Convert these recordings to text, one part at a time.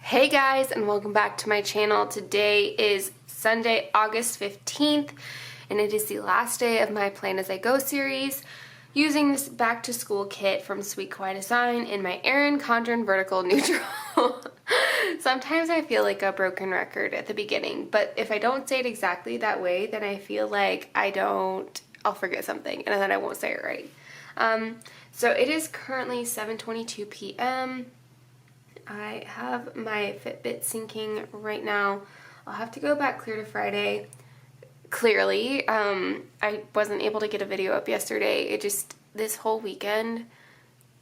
Hey guys, and welcome back to my channel. Today is Sunday, August 15th, and it is the last day of my Plan As I Go series using this back to school kit from Sweet Kawaii Design in my Erin Condren Vertical Neutral. Sometimes I feel like a broken record at the beginning, but if I don't say it exactly that way, then I feel like I'll forget something and then I won't say it right. So it is currently 7:22 p.m. I have my Fitbit syncing right now. I'll have to go back clear to Friday. Clearly, I wasn't able to get a video up yesterday. This whole weekend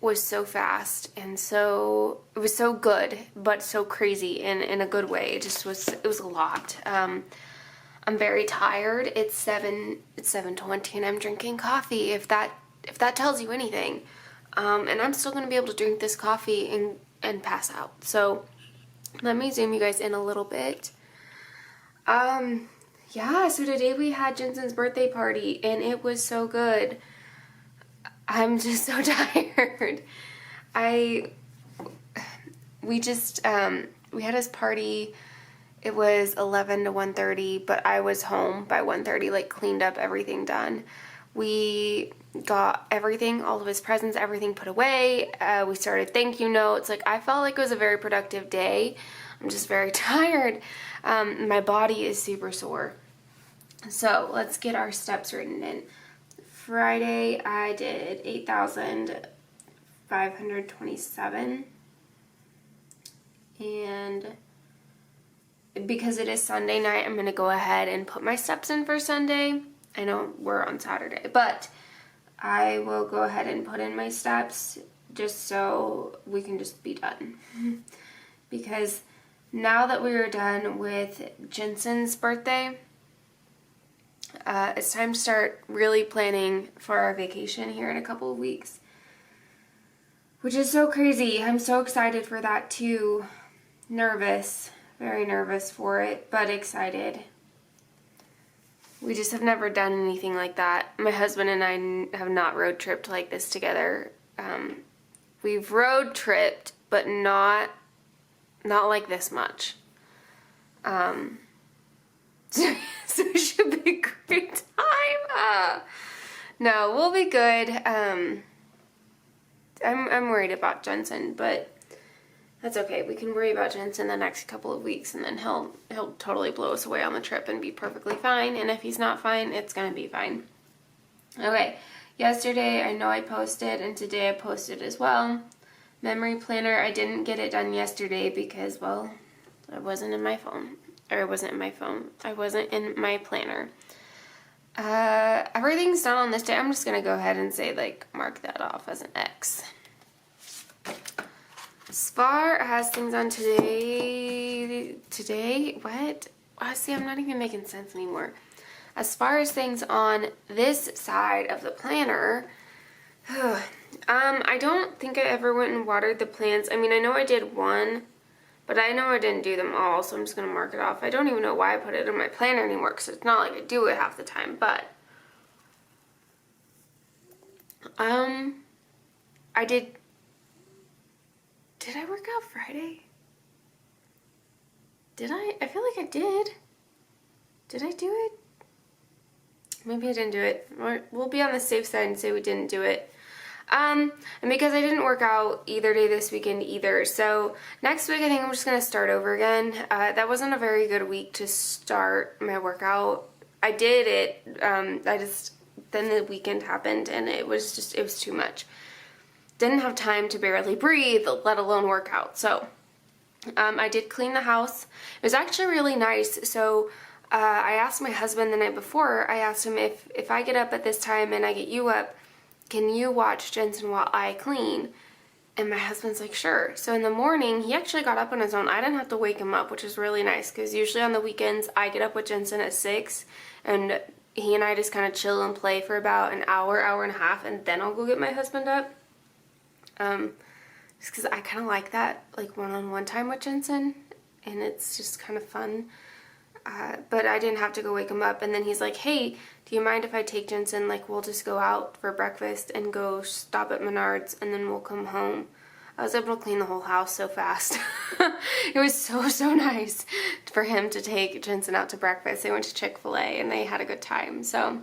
was so fast and it was so good, but so crazy in a good way. It was a lot. I'm very tired. It's 7:20 and I'm drinking coffee, if that tells you anything. And I'm still going to be able to drink this coffee and pass out. So let me zoom you guys in a little bit. Yeah, so today we had Jensen's birthday party and it was so good. I'm just so tired. We had his party. It was 11 to 1:30, but I was home by 1:30, like cleaned up, everything done. We got everything, all of his presents, everything put away. We started thank you notes. Like, I felt like it was a very productive day. I'm just very tired. My body is super sore. So let's get our steps written in. Friday, I did 8,527. And because it is Sunday night, I'm going to go ahead and put my steps in for Sunday. I know we're on Saturday, but I will go ahead and put in my steps just so we can just be done. Because now that we are done with Jensen's birthday, it's time to start really planning for our vacation here in a couple of weeks, which is so crazy. I'm so excited for that too. Nervous, very nervous for it, but excited. We just have never done anything like that. My husband and I have not road tripped like this together. We've road tripped, but not like this much. So it should be a great time. No, we'll be good. I'm worried about Jensen, but that's okay. We can worry about Jensen the next couple of weeks, and then he'll totally blow us away on the trip and be perfectly fine. And if he's not fine, it's gonna be fine. Okay, yesterday I know I posted, and today I posted as well. Memory planner, I didn't get it done yesterday because, well, I wasn't in my phone. Or I wasn't in my phone. I wasn't in my planner. Everything's done on this day. I'm just gonna go ahead and say, like, mark that off as an X. As far as things on today, what? See, I'm not even making sense anymore. As far as things on this side of the planner, I don't think I ever went and watered the plants. I mean, I know I did one, but I know I didn't do them all, so I'm just going to mark it off. I don't even know why I put it in my planner anymore, because it's not like I do it half the time, but I did I work out Friday? Did I? I feel like I did. Did I do it? Maybe I didn't do it. We'll be on the safe side and say we didn't do it. And because I didn't work out either day this weekend either, so next week I think I'm just going to start over again. That wasn't a very good week to start my workout. I did it, then the weekend happened and it was too much. Didn't have time to barely breathe, let alone work out. So I did clean the house. It was actually really nice. So I asked my husband the night before, I asked him if I get up at this time and I get you up, can you watch Jensen while I clean? And my husband's like, sure. So in the morning, he actually got up on his own. I didn't have to wake him up, which is really nice, because usually on the weekends, I get up with Jensen at 6, and he and I just kind of chill and play for about an hour, hour and a half, and then I'll go get my husband up. Just because I kind of like that, like, one-on-one time with Jensen, and it's just kind of fun. But I didn't have to go wake him up. And then he's like, hey, do you mind if I take Jensen? Like, we'll just go out for breakfast and go stop at Menards and then we'll come home. I was able to clean the whole house so fast. It was so nice for him to take Jensen out to breakfast. They went to Chick-fil-A and they had a good time. So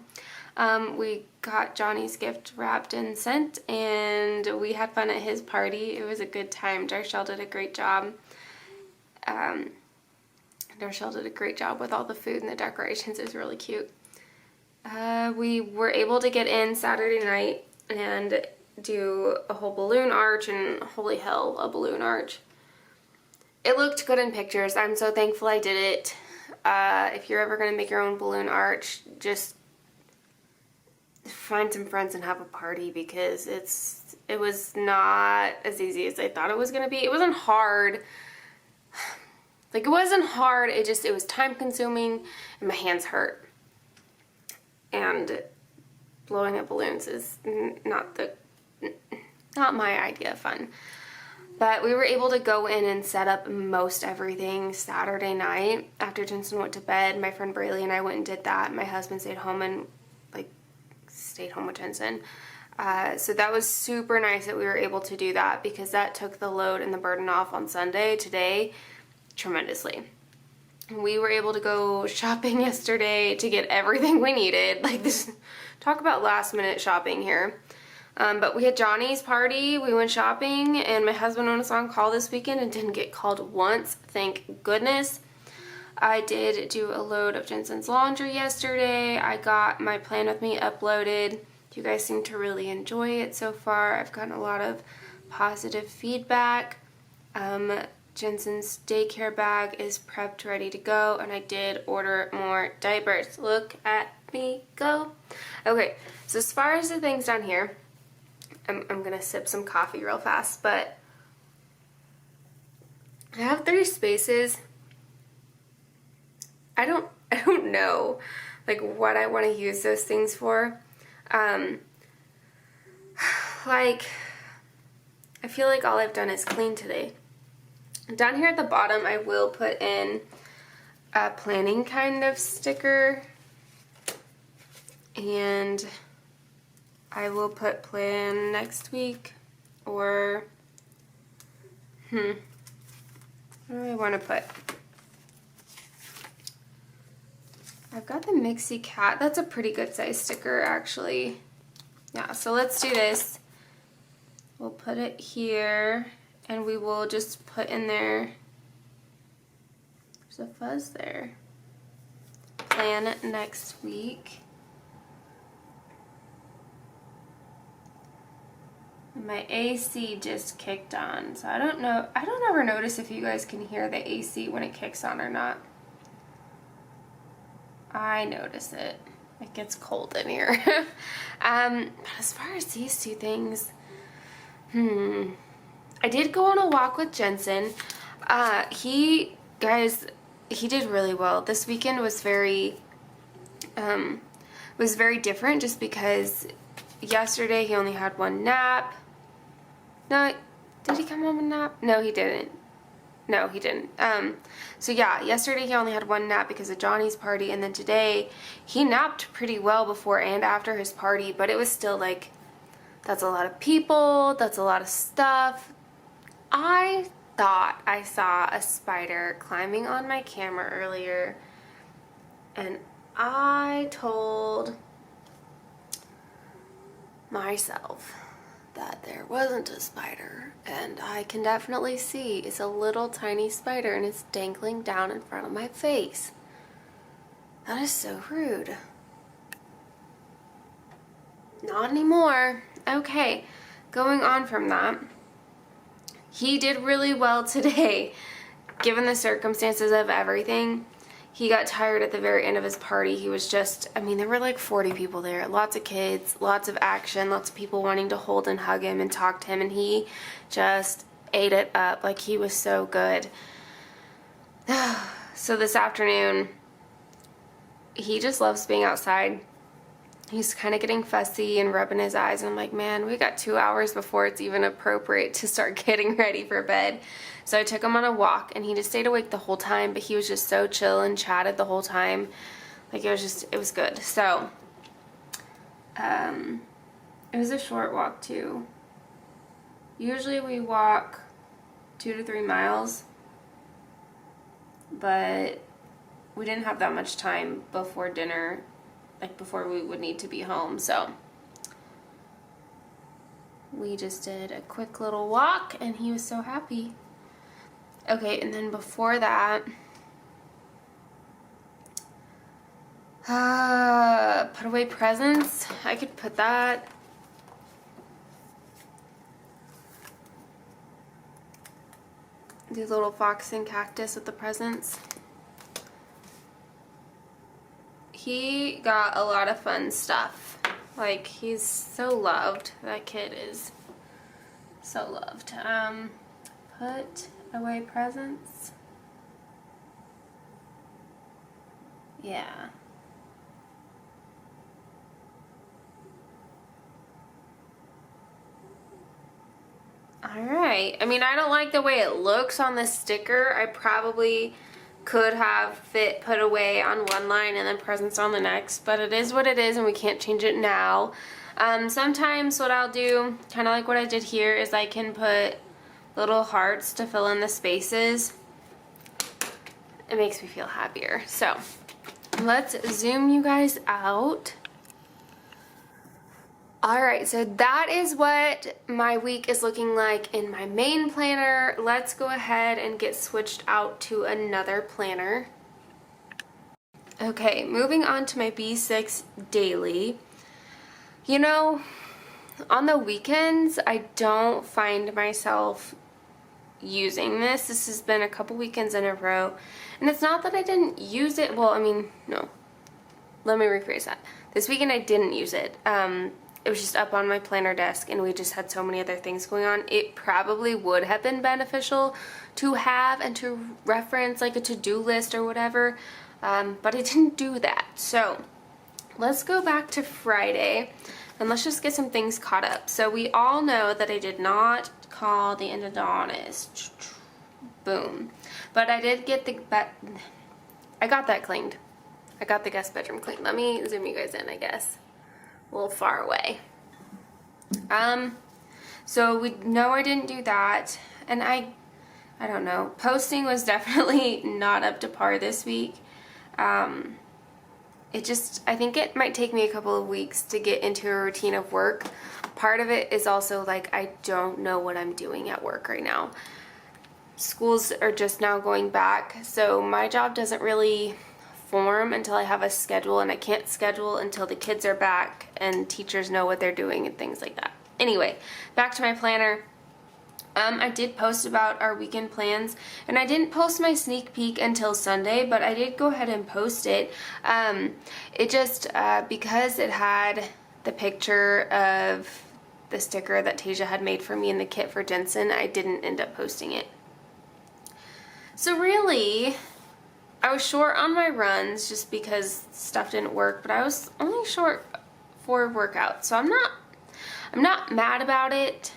we got Johnny's gift wrapped and sent, and we had fun at his party. It was a good time. Darshell did a great job. Darshell did a great job with all the food and the decorations. It was really cute. We were able to get in Saturday night and do a whole balloon arch, and holy hell, a balloon arch. It looked good in pictures. I'm so thankful I did it. If you're ever going to make your own balloon arch, just find some friends and have a party, because it was not as easy as I thought it was going to be. It wasn't hard. Like, it wasn't hard. It was time consuming and my hands hurt. And blowing up balloons is not my idea of fun. But we were able to go in and set up most everything Saturday night after Jensen went to bed. My friend Braylee and I went and did that. My husband stayed home and stayed home with Jensen. So that was super nice that we were able to do that, because that took the load and the burden off on Sunday, today, tremendously. We were able to go shopping yesterday to get everything we needed. Like, this, talk about last minute shopping here. But we had Johnny's party, we went shopping, and my husband went us on call this weekend and didn't get called once, thank goodness. I did do a load of Jensen's laundry yesterday. I got my Plan With Me uploaded. You guys seem to really enjoy it so far. I've gotten a lot of positive feedback. Jensen's daycare bag is prepped, ready to go, and I did order more diapers. Look at me go. Okay, so as far as the things down here, I'm gonna sip some coffee real fast, but I have 3 spaces. I don't know like what I want to use those things for. Like, I feel like all I've done is clean today. Down here at the bottom, I will put in a planning kind of sticker, and I will put plan next week, or what do I want to put? I've got the Mixie Cat. That's a pretty good size sticker, actually. Yeah, so let's do this. We'll put it here, and we will just put in there, there's a fuzz there, plan next week. My AC just kicked on, so I don't know. I don't ever notice if you guys can hear the AC when it kicks on or not. I notice it. It gets cold in here. But as far as these 2 things, I did go on a walk with Jensen. He did really well. This weekend was very different, just because yesterday he only had 1 nap. No, did he come home and nap? No, he didn't. No, he didn't. So yeah, yesterday he only had 1 nap because of Johnny's party, and then today he napped pretty well before and after his party, but it was still like, that's a lot of people, that's a lot of stuff. I thought I saw a spider climbing on my camera earlier, and I told myself that there wasn't a spider, and I can definitely see it's a little tiny spider, and it's dangling down in front of my face. That is so rude. Not anymore. Okay, going on from that, he did really well today, given the circumstances of everything. He got tired at the very end of his party. He was just, I mean, there were like 40 people there. Lots of kids, lots of action, lots of people wanting to hold and hug him and talk to him. And he just ate it up. Like, he was so good. So this afternoon, he just loves being outside. He's kind of getting fussy and rubbing his eyes, and I'm like, man, we got 2 hours before it's even appropriate to start getting ready for bed. So I took him on a walk, and he just stayed awake the whole time, but he was just so chill and chatted the whole time. Like, it was good. So, it was a short walk too. Usually we walk 2 to 3 miles, but we didn't have that much time before dinner, like before we would need to be home, so we just did a quick little walk and he was so happy. Okay, and then before that, put away presents. I could put that. Do little fox and cactus with the presents. He got a lot of fun stuff. Like, he's so loved. That kid is so loved. Put away presents. Yeah. Alright. I mean, I don't like the way it looks on the sticker. I probably could have fit put away on one line and then presents on the next, but it is what it is and we can't change it now. Sometimes what I'll do, kind of like what I did here, is I can put little hearts to fill in the spaces. It makes me feel happier. So let's zoom you guys out. Alright, so that is what my week is looking like in my main planner. Let's go ahead and get switched out to another planner. Okay, moving on to my B6 daily. You know, on the weekends, I don't find myself using this. This has been a couple weekends in a row. And it's not that I didn't use it. Well, I mean, no. Let me rephrase that. This weekend I didn't use it. It was just up on my planner desk and we just had so many other things going on. It probably would have been beneficial to have and to reference like a to-do list or whatever, but I didn't do that. So let's go back to Friday and let's just get some things caught up. So we all know that I did not call the endodontist. Boom. But I did get I got that cleaned. I got the guest bedroom cleaned. Let me zoom you guys in, I guess. A little far away. So we know I didn't do that, and I don't know, posting was definitely not up to par this week. I think it might take me a couple of weeks to get into a routine of work. Part of it is also like I don't know what I'm doing at work right now. Schools are just now going back, so my job doesn't really form until I have a schedule, and I can't schedule until the kids are back and teachers know what they're doing and things like that. Anyway, back to my planner. I did post about our weekend plans, and I didn't post my sneak peek until Sunday, but I did go ahead and post it. It just, because it had the picture of the sticker that Tasia had made for me in the kit for Jensen, I didn't end up posting it. So really, I was short on my runs just because stuff didn't work, but I was only short 4 workouts, so I'm not mad about it.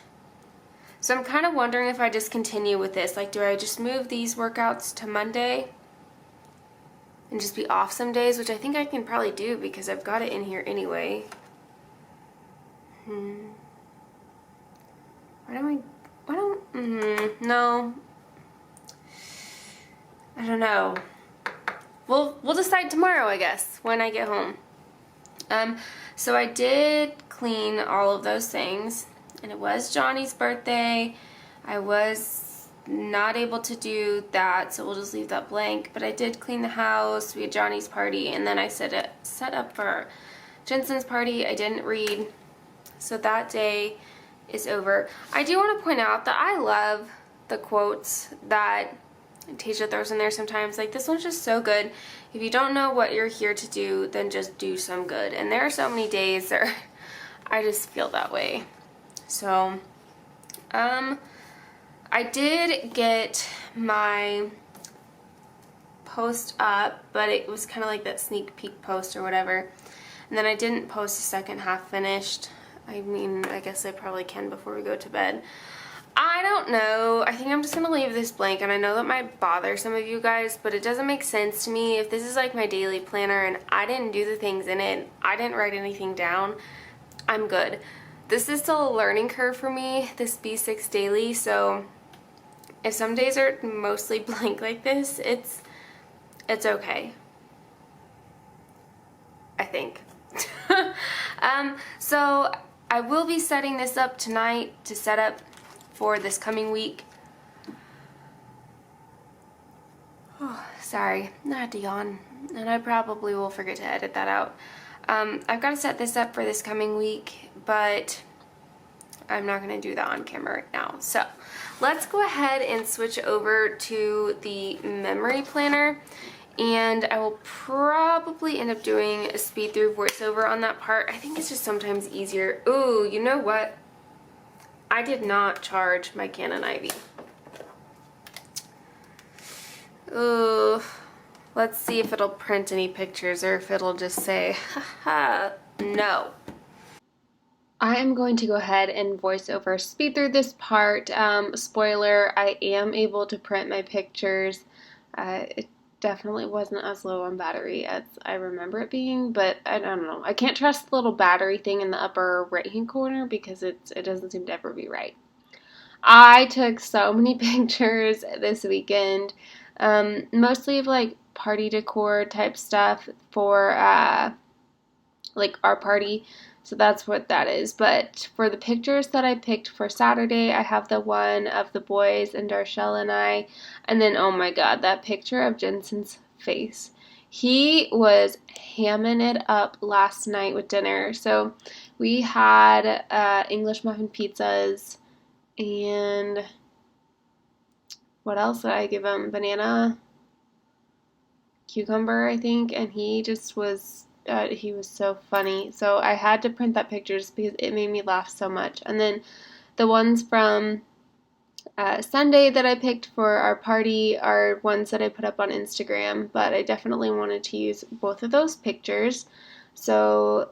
So I'm kind of wondering if I just continue with this. Like, do I just move these workouts to Monday and just be off some days, which I think I can probably do because I've got it in here anyway. No. I don't know. We'll decide tomorrow, I guess, when I get home. So I did clean all of those things, and it was Johnny's birthday. I was not able to do that, so we'll just leave that blank, but I did clean the house. We had Johnny's party, and then I set up for Jensen's party. I didn't read, so that day is over. I do want to point out that I love the quotes that Tasia throws in there sometimes. Like, this one's just so good. If you don't know what you're here to do, then just do some good. And there are so many days where I just feel that way. So, I did get my post up, but it was kind of like that sneak peek post or whatever. And then I didn't post the second half finished. I mean, I guess I probably can before we go to bed. I don't know. I think I'm just going to leave this blank, and I know that might bother some of you guys, but it doesn't make sense to me. If this is like my daily planner and I didn't do the things in it, I didn't write anything down, I'm good. This is still a learning curve for me, this B6 daily, so if some days are mostly blank like this, it's okay, I think. So I will be setting this up tonight to set up for this coming week. Oh, sorry, I had to yawn, and I probably will forget to edit that out. I've got to set this up for this coming week, but I'm not going to do that on camera right now. So let's go ahead and switch over to the memory planner, and I will probably end up doing a speed through voiceover on that part. I think it's just sometimes easier. Ooh, you know what? I did not charge my Canon Ivy. Ooh, let's see if it'll print any pictures or if it'll just say, haha, no. I am going to go ahead and voice over speed through this part. Spoiler, I am able to print my pictures. It definitely wasn't as low on battery as I remember it being, but I don't know. I can't trust the little battery thing in the upper right-hand corner because it doesn't seem to ever be right. I took so many pictures this weekend, mostly of like party decor type stuff for like our party. So that's what that is. But for the pictures that I picked for Saturday, I have the one of the boys and Darshell and I. And then, oh my god, that picture of Jensen's face. He was hamming it up last night with dinner. So we had English muffin pizzas and what else did I give him? Banana, cucumber, I think. And he just was... he was so funny. So I had to print that picture just because it made me laugh so much. And then the ones from Sunday that I picked for our party are ones that I put up on Instagram, but I definitely wanted to use both of those pictures. So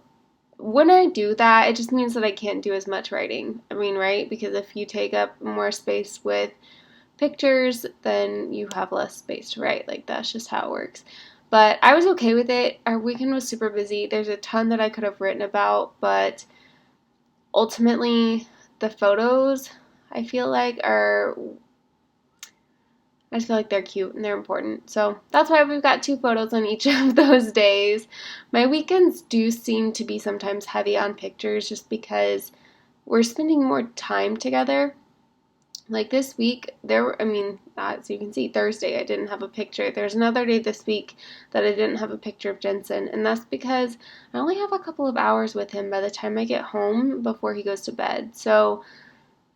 when I do that, it just means that I can't do as much writing. I mean, right? Because if you take up more space with pictures, then you have less space to write. Like, that's just how it works. But I was okay with it. Our weekend was super busy. There's a ton that I could have written about, but ultimately the photos I feel like they're cute and they're important. So that's why we've got 2 photos on each of those days. My weekends do seem to be sometimes heavy on pictures just because we're spending more time together. Like this week, as you can see, Thursday, I didn't have a picture. There's another day this week that I didn't have a picture of Jensen, and that's because I only have a couple of hours with him by the time I get home before he goes to bed. So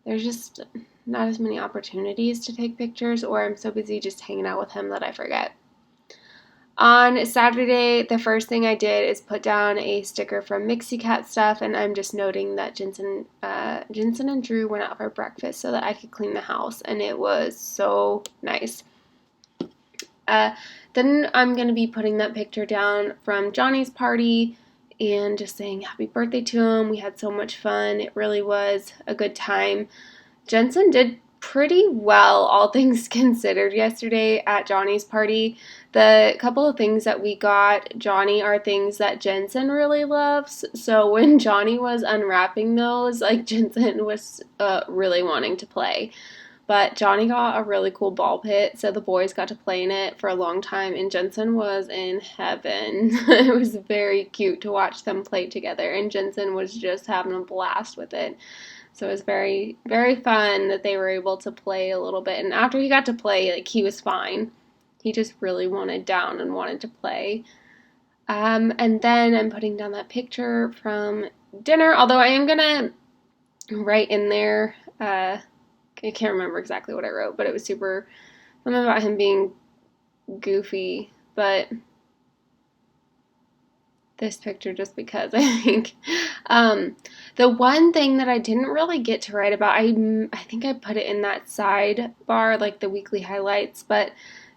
there's just not as many opportunities to take pictures, or I'm so busy just hanging out with him that I forget. On Saturday, the first thing I did is put down a sticker from Mixie Cat stuff, and I'm just noting that Jensen and Drew went out for breakfast so that I could clean the house, and it was so nice. Then I'm going to be putting that picture down from Johnny's party and just saying happy birthday to him. We had so much fun. It really was a good time. Jensen did pretty well, all things considered, yesterday at Johnny's party. The couple of things that we got Johnny are things that Jensen really loves. So when Johnny was unwrapping those, like, Jensen was really wanting to play. But Johnny got a really cool ball pit, so the boys got to play in it for a long time, and Jensen was in heaven. It was very cute to watch them play together, and Jensen was just having a blast with it. So it was very, very fun that they were able to play a little bit. And after he got to play, like, he was fine. He just really wanted down and wanted to play. And then I'm putting down that picture from dinner, although I am going to write in there, I can't remember exactly what I wrote, but it was something about him being goofy, but this picture just because I think. The one thing that I didn't really get to write about, I think I put it in that sidebar, like the weekly highlights, but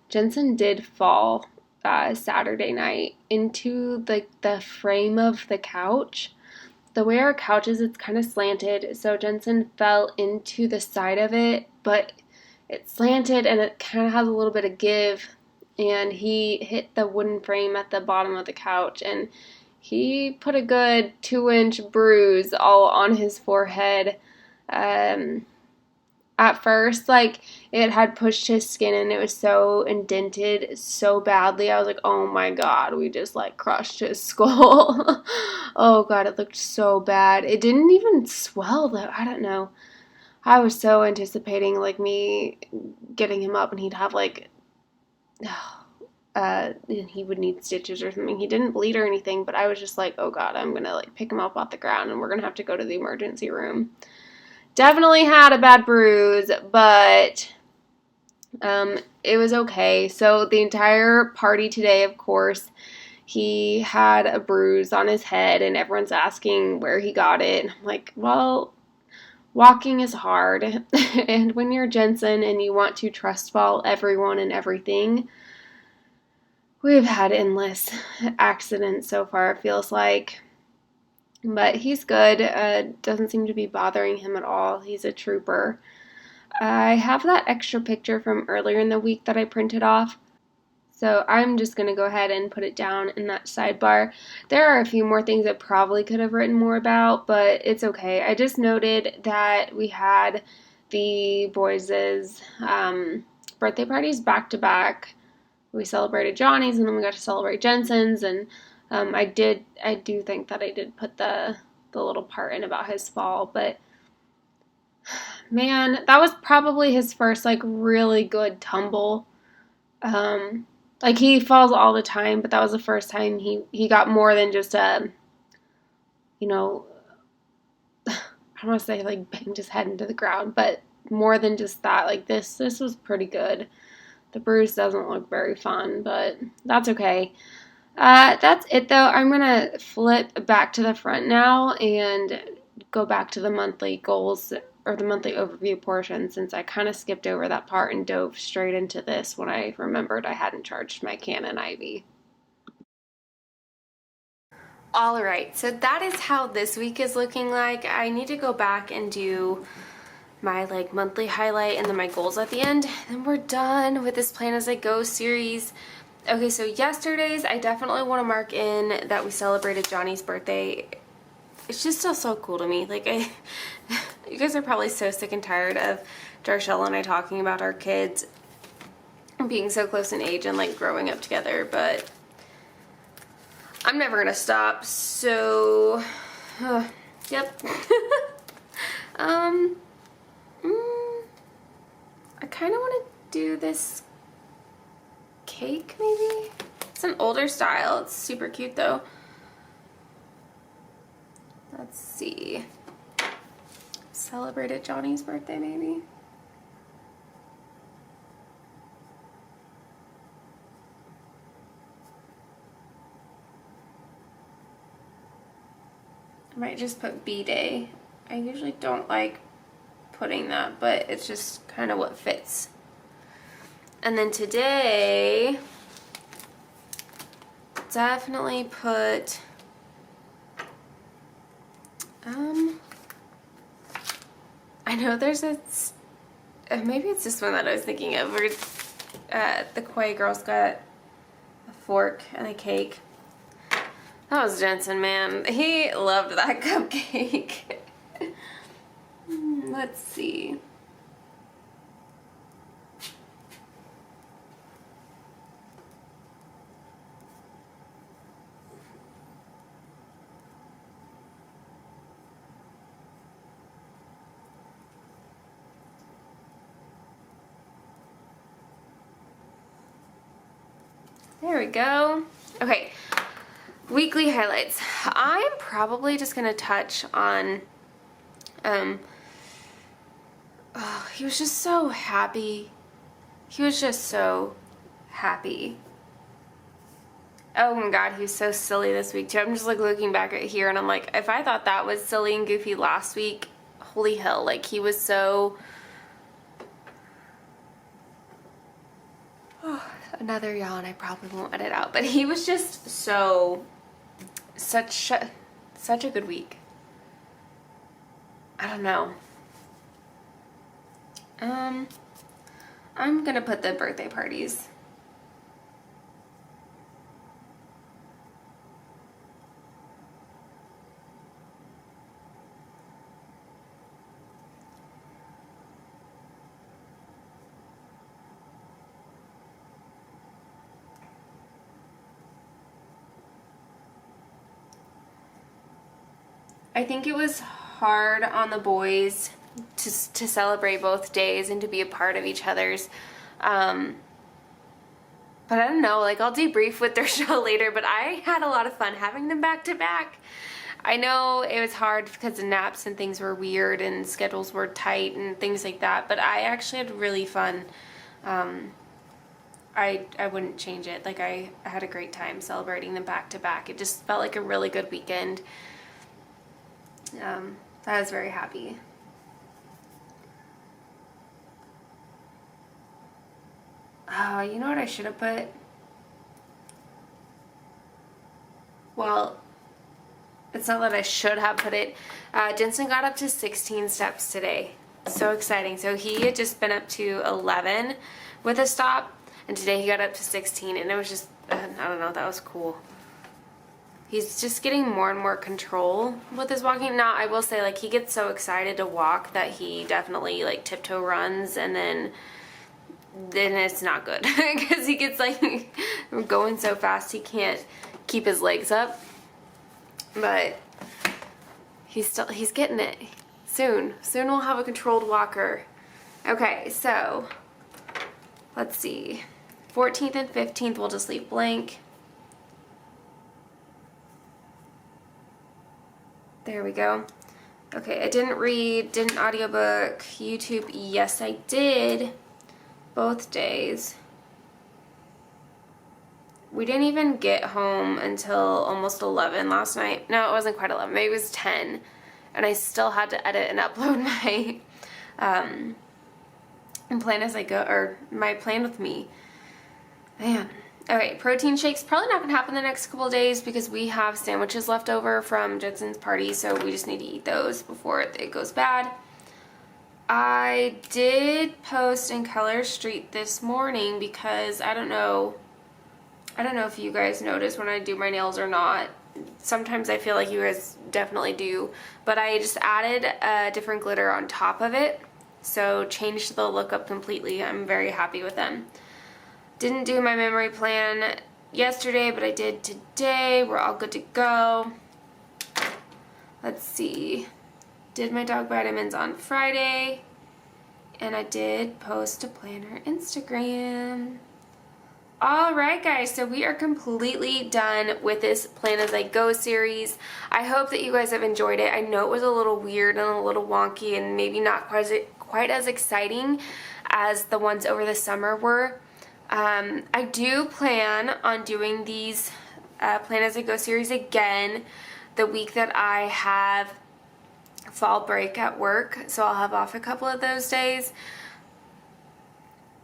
Jensen did fall Saturday night into the frame of the couch. The way our couch is, it's kind of slanted, so Jensen fell into the side of it, but it's slanted and it kind of has a little bit of give, and he hit the wooden frame at the bottom of the couch, and he put a good 2-inch bruise all on his forehead. At first, like, it had pushed his skin and it was so indented so badly. I was like, oh my god, we just, like, crushed his skull. Oh god, it looked so bad. It didn't even swell, though. I don't know. I was so anticipating, like, me getting him up and he'd have, like, and he would need stitches or something. He didn't bleed or anything, but I was just like, oh god, I'm gonna, like, pick him up off the ground and we're gonna have to go to the emergency room. Definitely had a bad bruise, but it was okay. So the entire party today, of course, he had a bruise on his head and everyone's asking where he got it. And I'm like, well, walking is hard. And when you're Jensen and you want to trust fall everyone and everything, we've had endless accidents so far, it feels like. But he's good. Doesn't seem to be bothering him at all. He's a trooper. I have that extra picture from earlier in the week that I printed off. So I'm just going to go ahead and put it down in that sidebar. There are a few more things I probably could have written more about, but it's okay. I just noted that we had the boys' birthday parties back to back. We celebrated Johnny's and then we got to celebrate Jensen's, and I do think that I did put the little part in about his fall, but man, that was probably his first, like, really good tumble. Like, he falls all the time, but that was the first time he got more than just I don't want to say, like, banged his head into the ground, but more than just that. Like, this was pretty good. The bruise doesn't look very fun, but that's okay. That's it, though. I'm going to flip back to the front now and go back to the monthly goals or the monthly overview portion, since I kind of skipped over that part and dove straight into this when I remembered I hadn't charged my Canon Ivy. Alright, so that is how this week is looking like. I need to go back and do my, like, monthly highlight and then my goals at the end. Then we're done with this Plan As I Go series. Okay, so yesterday's, I definitely want to mark in that we celebrated Johnny's birthday. It's just still so cool to me. Like, you guys are probably so sick and tired of Darshella and I talking about our kids being so close in age and, like, growing up together, but I'm never gonna stop, so, yep. I kind of want to do this cake, maybe? It's an older style. It's super cute, though. Let's see. Celebrated Johnny's birthday, maybe? I might just put B-Day. I usually don't like putting that, but it's just kind of what fits. And then today, definitely put, I know there's a, maybe it's this one that I was thinking of, where the Kawaii girls got a fork and a cake. That was Jensen, man. He loved that cupcake. Let's see. There we go. Okay, weekly highlights. I'm probably just gonna touch on, oh, he was just so happy. He was just so happy. Oh my god, he was so silly this week too. I'm just, like, looking back at here and I'm like, if I thought that was silly and goofy last week, holy hell, like, he was so, another yawn, I probably won't edit out, but he was just so, such a good week. I don't know. I'm gonna put the birthday parties. I think it was hard on the boys to celebrate both days and to be a part of each other's. But I don't know, like I'll debrief with their show later, but I had a lot of fun having them back to back. I know it was hard because the naps and things were weird and schedules were tight and things like that, but I actually had really fun. I wouldn't change it. Like I had a great time celebrating them back to back. It just felt like a really good weekend. I was very happy. Oh, you know what I should have put? Well, it's not that I should have put it. Jensen got up to 16 steps today. So exciting. So he had just been up to 11 with a stop, and today he got up to 16, and it was just, I don't know, that was cool. He's just getting more and more control with his walking. Now, I will say, like, he gets so excited to walk that he definitely, like, tiptoe runs, and then it's not good because he gets like going so fast he can't keep his legs up, but he's getting it. Soon we'll have a controlled walker. Okay, so let's see, 14th and 15th we'll just leave blank. There we go. Okay, I didn't read, didn't audiobook. YouTube, yes I did. Both days. We didn't even get home until almost 11 last night. No, it wasn't quite 11. Maybe it was 10. And I still had to edit and upload my plan as I go, or my plan with me. Man. Okay, protein shakes probably not going to happen the next couple of days because we have sandwiches left over from Jensen's party, so we just need to eat those before it goes bad. I did post in Keller Street this morning because I don't know if you guys notice when I do my nails or not. Sometimes I feel like you guys definitely do, but I just added a different glitter on top of it, so changed the look up completely. I'm very happy with them. Didn't do my memory plan yesterday, but I did today. We're all good to go. Let's see. Did my dog vitamins on Friday, and I did post a planner Instagram. Alright guys, so we are completely done with this Plan As I Go series. I hope that you guys have enjoyed it. I know it was a little weird and a little wonky and maybe not quite as exciting as the ones over the summer were. I do plan on doing these Plan As I Go series again the week that I have fall break at work, so I'll have off a couple of those days.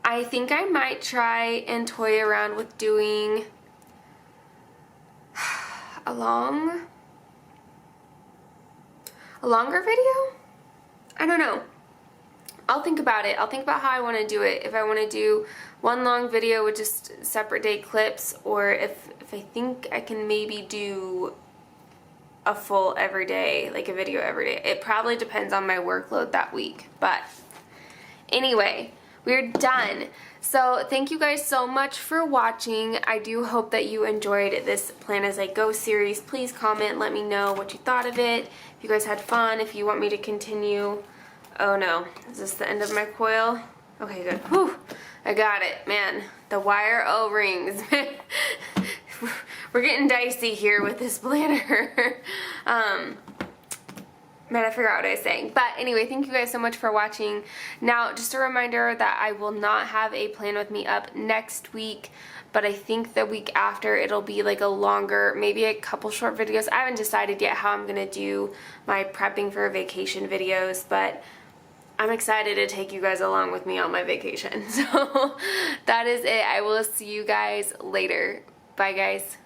I think I might try and toy around with doing a longer video? I don't know. I'll think about it. I'll think about how I want to do it. If I want to do one long video with just separate day clips, or if I think I can maybe do a full everyday, like a video every day. It probably depends on my workload that week. But anyway, we're done. So thank you guys so much for watching. I do hope that you enjoyed this Plan As I Go series. Please comment, let me know what you thought of it. If you guys had fun, if you want me to continue. Oh no, is this the end of my coil? Okay, good. Whew, I got it. Man, the wire O-rings. We're getting dicey here with this planner. Man, I forgot what I was saying. But anyway, thank you guys so much for watching. Now, just a reminder that I will not have a plan with me up next week, but I think the week after it'll be like a longer, maybe a couple short videos. I haven't decided yet how I'm gonna do my prepping for vacation videos, but I'm excited to take you guys along with me on my vacation. So that is it. I will see you guys later. Bye guys.